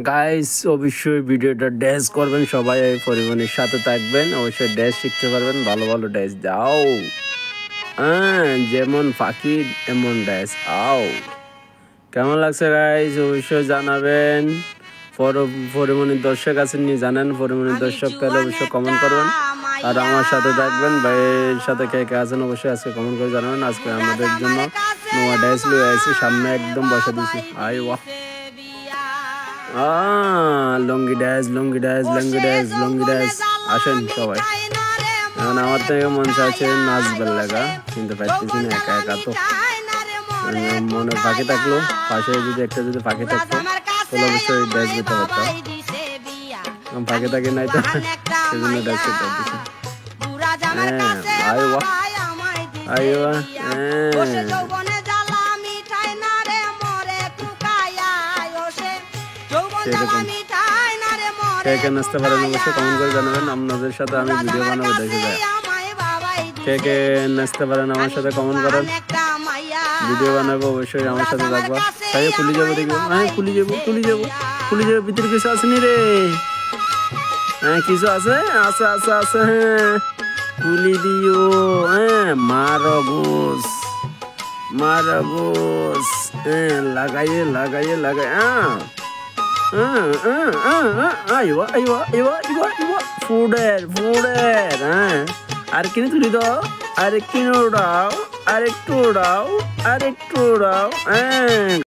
Guys অবশ্যই ভিডিওটা dash করবেন, সবাই এই পরিমাণের সাথে থাকবেন, অবশ্যই ড্যাশ শিখতে পারবেন, ভালো ভালো ড্যাশ দাও। যেমন পাখি এমন ড্যাশ আও। কেমন লাগছে গাইস অবশ্যই জানাবেন। পরিমণির দর্শক আছেন নি জানেন, পরিমণির দর্শক তাহলে অবশ্যই কমেন্ট করবেন আর আমার সাথে থাকবেন। ভাইয়ের সাথে কে কে আছেন অবশ্যই আজকে কমেন্ট করে জানাবেন। আজকে আমাদের জন্য নোয়া ড্যাশ লুয়ে আসি, সামনে একদম বসে দিয়েছি। I Waugh lungi dash lungi dash lungi dash lungi dash. আসেন সবাই, এখন আমার থেকে মন চাইছে নাচবার লাগা, কিন্তু পারতেছি না, একা একা তো। মনে ফাঁকে থাকলো, পাশে যদি একটা যদি ফাঁকে থাকতো তাহলে অবশ্যই ড্যাশ দিতে পারতাম। ফাঁকে থাকি নাই তো সেজন্য ড্যাশ করতে পারতেছি। আয় ওয়া আয় ওয়া সেরকম কে কে নাচতে পারেন অবশ্যই কমেন্ট করে জানাবেন। আপনাদের সাথে আমি ভিডিও বানাবো, দেখে যায় কে কে নাচতে পারেন আমার সাথে কমেন্ট করেন, ভিডিও বানাবো অবশ্যই আমার সাথে থাকবা। তাই খুলি যাবো, দেখবো খুলি যাবো খুলি যাবো খুলি যাবো। ভিতরে কিছু আসেনি রে, কিছু আছে আছে আছে আছে। খুলি দিও, মারো ঘুষ মারো ঘুষ, লাগাইয়ে লাগাইয়ে লাগাই। ফুডের ফুডের আর কিনে তুলি দাও, আরেকটু উড়াও আরেকটু উড়াও আরেকটু উড়াও।